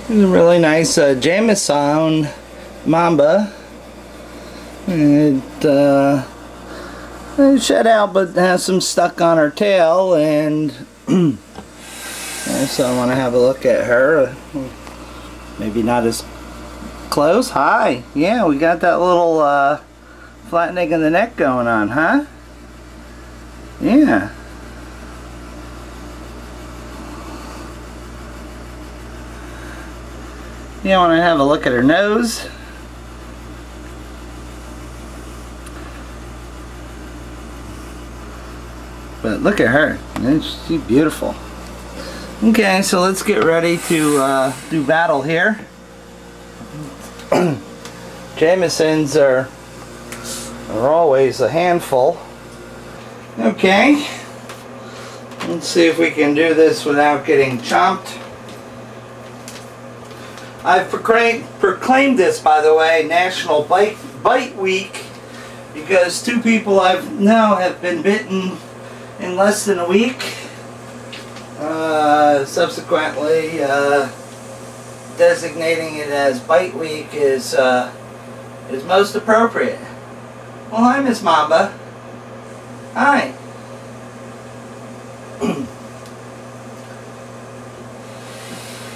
It's a really nice Jamison Mamba. It shed out but has some stuck on her tail, and so I want to have a look at her. Maybe not as close. Hi. Yeah, we got that little flattening of the neck going on, huh? Yeah. You want to have a look at her nose. But look at her. She's beautiful. Okay, so let's get ready to do battle here. Jamisons are always a handful. Okay. Let's see if we can do this without getting chomped. I've proclaimed this, by the way, National Bite Week, because 2 people I've now have been bitten in less than a week. Subsequently, designating it as Bite Week is most appropriate. Well, hi, Miss Mamba. Hi.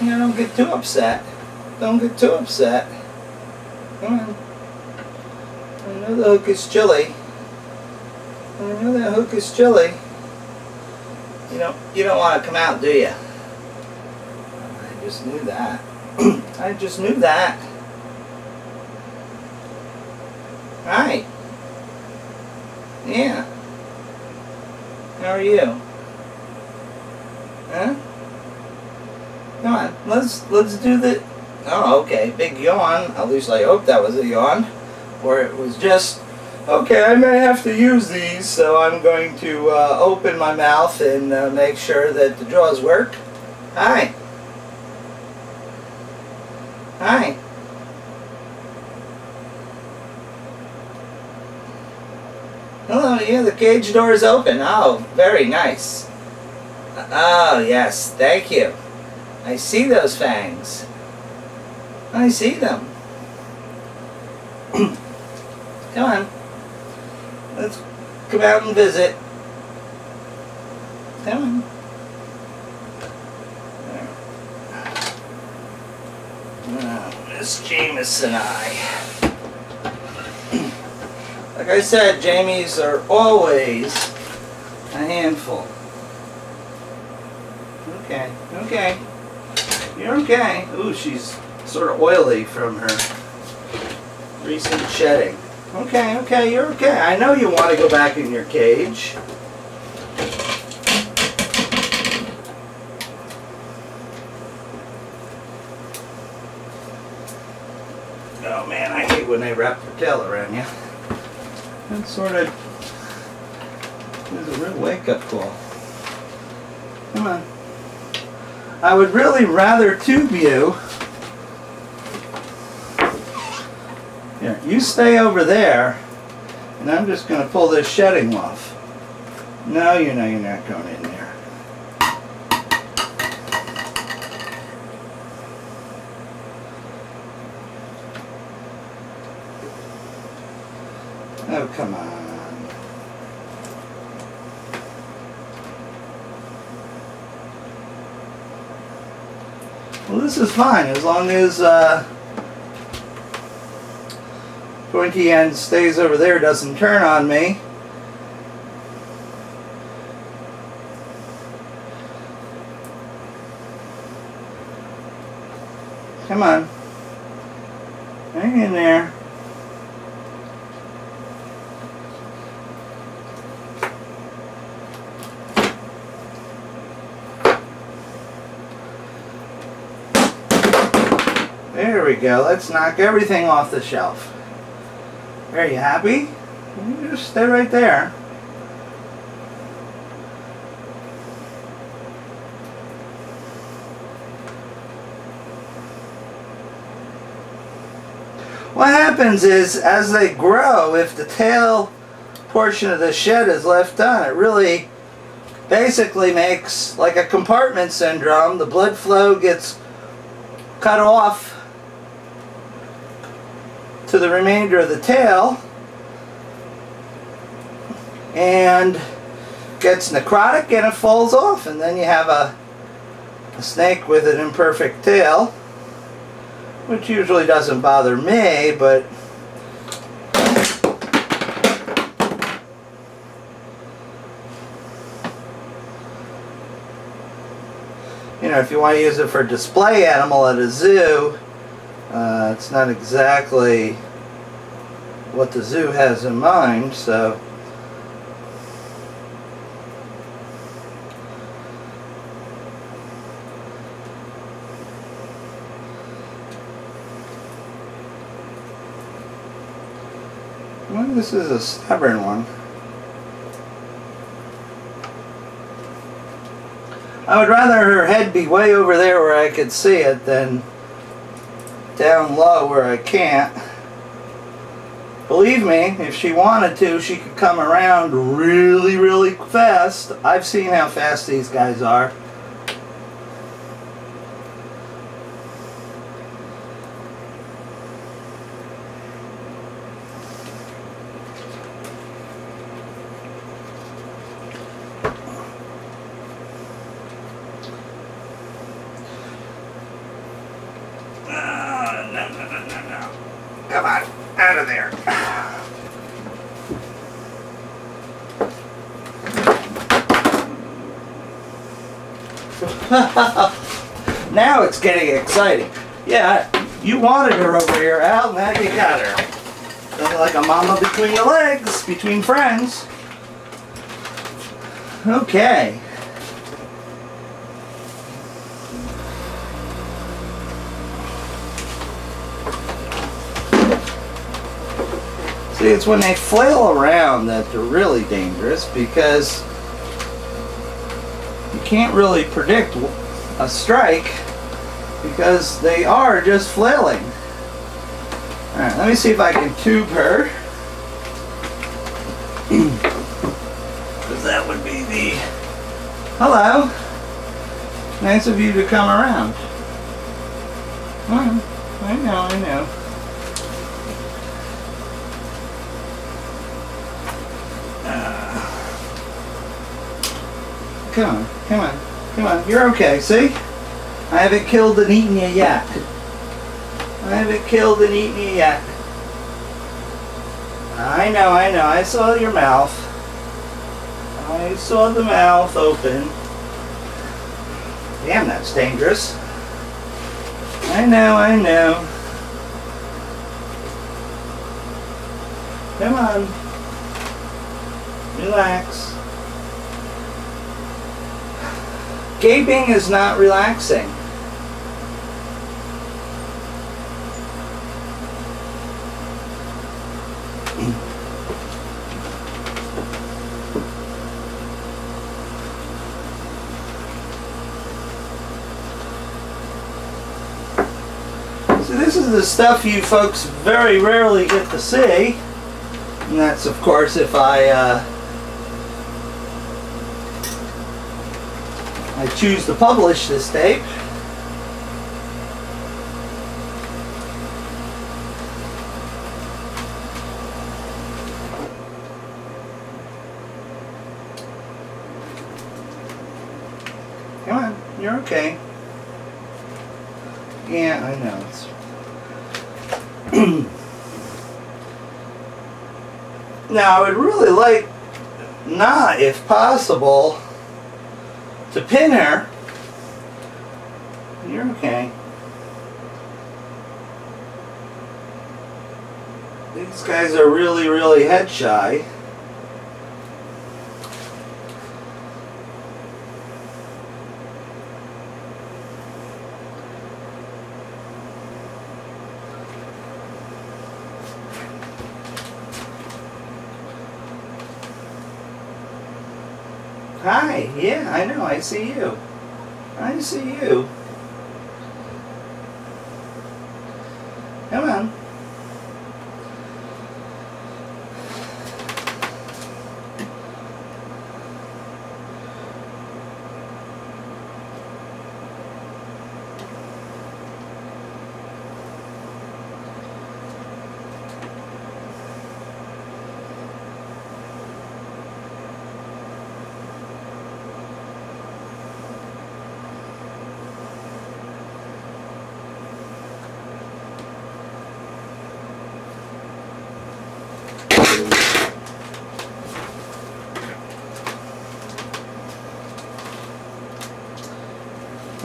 You don't get too upset. Don't get too upset. Come on. I know the hook is chilly. I know that hook is chilly. You don't want to come out, do you? I just knew that. I just knew that. Hi. Yeah. How are you? Huh? Come on, let's do the. Oh, okay, big yawn. At least I hope that was a yawn, or it was just. Okay, I may have to use these, so I'm going to open my mouth and make sure that the jaws work. Hi. Hi. Hello, yeah, the cage door is open. Oh, very nice. Oh, yes, thank you. I see those fangs. I see them. Come on. Let's come out and visit. Come on. Oh, Miss Jamison and I. Like I said, Jamies are always a handful. Okay, okay. You're okay. Ooh, she's sort of oily from her recent shedding. Okay, okay, you're okay. I know you want to go back in your cage. Oh man, I hate when they wrap their tail around you. That sort of is a real wake-up call. Come on. I would really rather tube you. Here, you stay over there, and I'm just going to pull this shedding off. No, you know you're not going in there. Oh, come on. Well, this is fine as long as pointy end stays over there, doesn't turn on me. Come on. Hang in there. There we go. Let's knock everything off the shelf. Are you happy? You just stay right there. What happens is, as they grow, if the tail portion of the shed is left on, it really basically makes like a compartment syndrome. The blood flow gets cut off to the remainder of the tail and gets necrotic and it falls off, and then you have a snake with an imperfect tail, which usually doesn't bother me, but you know, if you want to use it for a display animal at a zoo, it's not exactly what the zoo has in mind, so well, this is a stubborn one. I would rather her head be way over there where I could see it than down low where I can't. Believe me, if she wanted to, she could come around really, really fast. I've seen how fast these guys are. No. Come on, out of there. Now it's getting exciting. Yeah, you wanted her over here, Al. Now you got her. Looking like a mama between your legs, between friends. Okay. See, it's when they flail around that they're really dangerous, because you can't really predict a strike because they are just flailing. Alright, let me see if I can tube her. Because that would be the... Hello! Nice of you to come around. I know. Come on, you're okay, see? I haven't killed and eaten you yet. I know, I saw your mouth. I saw the mouth open. Damn, that's dangerous. I know. Come on. Relax. Gaping is not relaxing. So this is the stuff you folks very rarely get to see. And that's, of course, if I choose to publish this tape. Come on, you're okay. Yeah, I know. Now, I would really like not, if possible, to pin her. You're okay. These guys are really, really head shy. Hi, yeah, I know, I see you. I see you. Come on.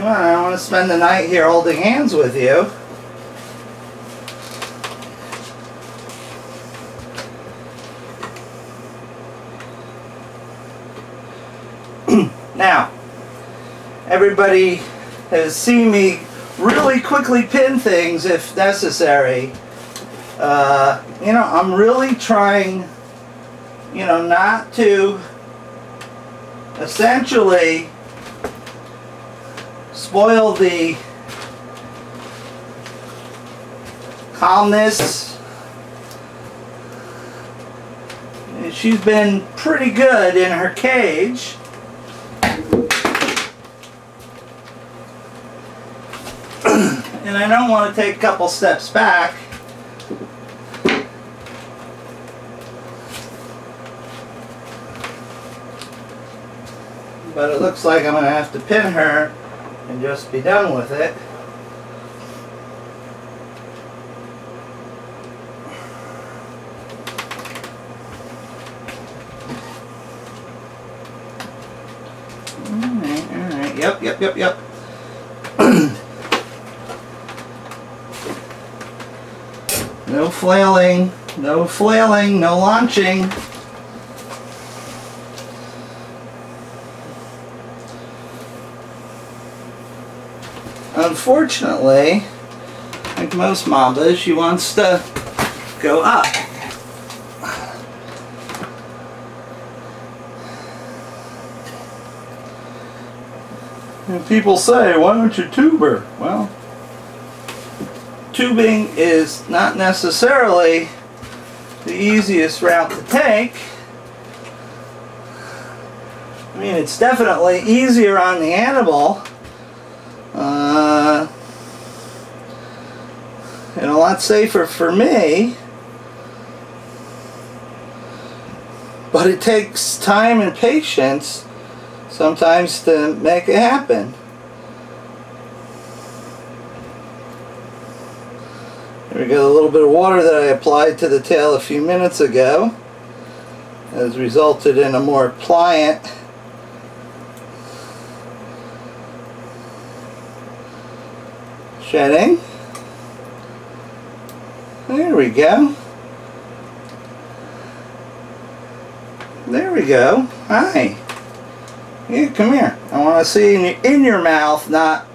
Come on, I want to spend the night here holding hands with you. Now, everybody has seen me really quickly pin things if necessary. You know, I'm really trying, you know, not to essentially spoil the calmness. She's been pretty good in her cage. And I don't want to take a couple steps back. But it looks like I'm going to have to pin her and just be done with it. Alright, yep. No flailing, no launching. Unfortunately, like most Mambas, she wants to go up. And people say, why don't you tube her? Well, tubing is not necessarily the easiest route to take. I mean, it's definitely easier on the animal. And a lot safer for me. But it takes time and patience sometimes to make it happen. There we go, a little bit of water that I applied to the tail a few minutes ago has resulted in a more pliant shedding. There we go. There we go. Hi. Yeah, come here. I want to see in your mouth, not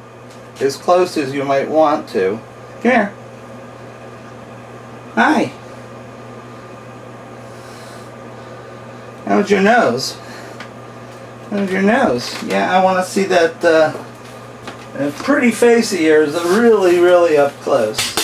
as close as you might want to. Come here. Hi. How's your nose? How's your nose? Yeah, I want to see that pretty face of yours really, really up close.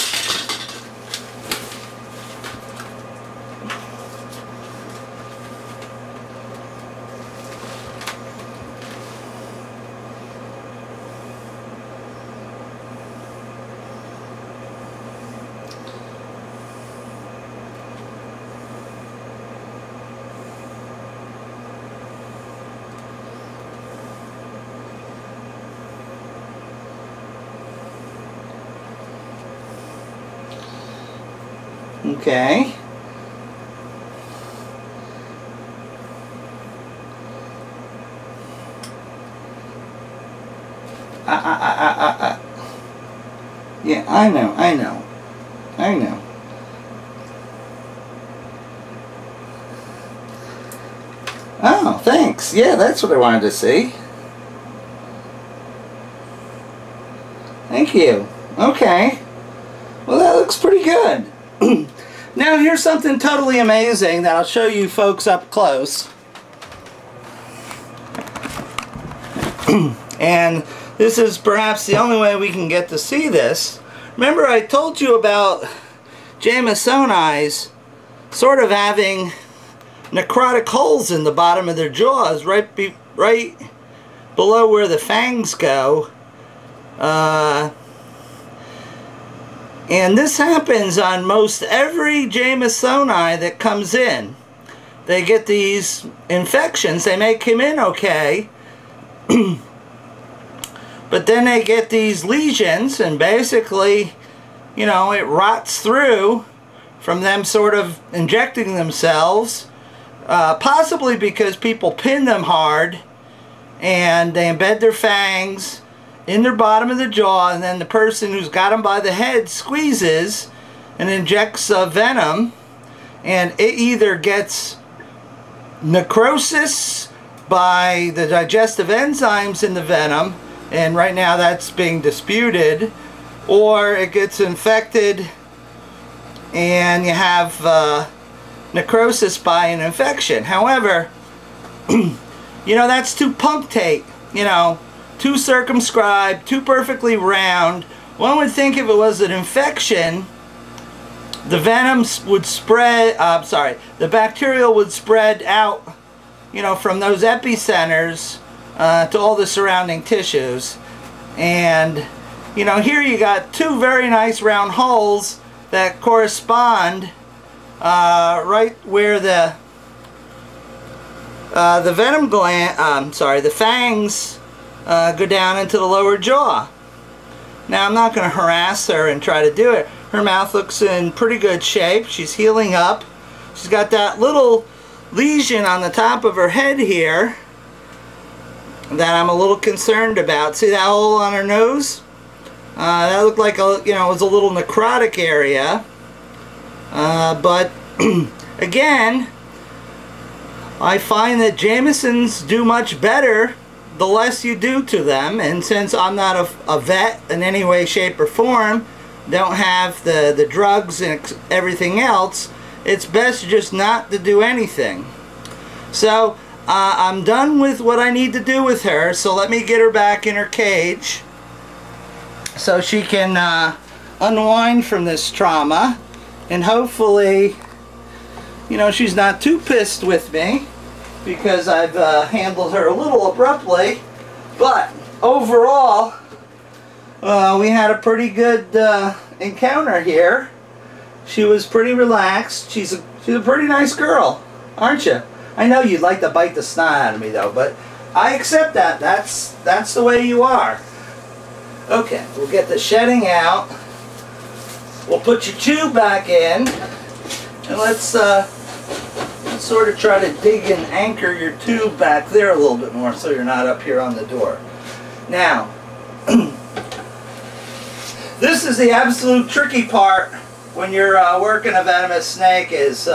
Okay. Yeah, I know. Oh, thanks. Yeah, that's what I wanted to see. Thank you. Okay. Well, that looks pretty good. Now here's something totally amazing that I'll show you folks up close. And this is perhaps the only way we can get to see this. Remember I told you about Jamisoni's sort of having necrotic holes in the bottom of their jaws right below where the fangs go. And this happens on most every Jamisoni that comes in. They get these infections. They may come in okay. But then they get these lesions and basically, you know, it rots through from them sort of injecting themselves. Possibly because people pin them hard and they embed their fangs in their bottom of the jaw, and then the person who's got them by the head squeezes and injects venom, and it either gets necrosis by the digestive enzymes in the venom, and right now that's being disputed, or it gets infected and you have necrosis by an infection. However, you know, that's too punctate, you know, too circumscribed, too perfectly round. One would think if it was an infection, the venom would spread, the bacteria would spread out, you know, from those epicenters to all the surrounding tissues. And, you know, here you got two very nice round holes that correspond right where the venom gland, the fangs go down into the lower jaw. Now, I'm not going to harass her and try to do it. Her mouth looks in pretty good shape. She's healing up. She's got that little lesion on the top of her head here that I'm a little concerned about. See that hole on her nose? That looked like a, you know, it was a little necrotic area. But again, I find that Jamisons do much better the less you do to them, and since I'm not a vet in any way, shape, or form, don't have the drugs and everything else, it's best just not to do anything. So I'm done with what I need to do with her, so let me get her back in her cage so she can unwind from this trauma, and hopefully, you know, she's not too pissed with me because I've handled her a little abruptly. But overall, we had a pretty good encounter here. She was pretty relaxed. She's a pretty nice girl, aren't you? I know you'd like to bite the snot out of me though, but I accept that. That's the way you are. Okay, we'll get the shedding out. We'll put your tube back in, and let's sort of try to dig and anchor your tube back there a little bit more so you're not up here on the door. Now, this is the absolute tricky part when you're working a venomous snake, is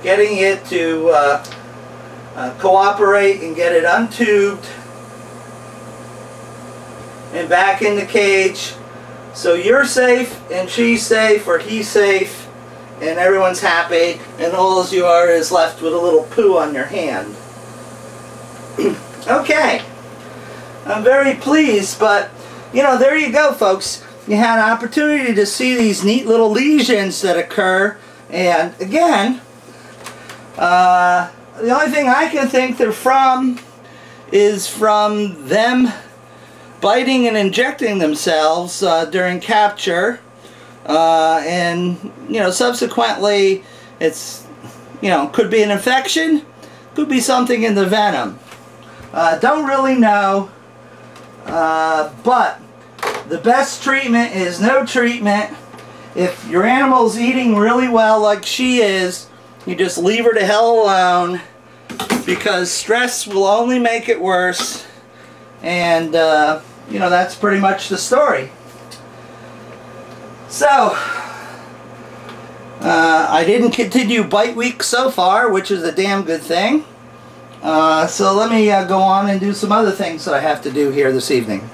getting it to cooperate and get it untubed and back in the cage so you're safe and she's safe or he's safe and everyone's happy, and all you are is left with a little poo on your hand. Okay, I'm very pleased, but you know, there you go, folks. You had an opportunity to see these neat little lesions that occur, and again, the only thing I can think they're from is from them biting and injecting themselves during capture. And you know, subsequently it's, you know, could be an infection, could be something in the venom, don't really know, but the best treatment is no treatment. If your animal's eating really well like she is, you just leave her the hell alone, because stress will only make it worse. And you know, that's pretty much the story. So, I didn't continue bite week so far, which is a damn good thing. So let me go on and do some other things that I have to do here this evening.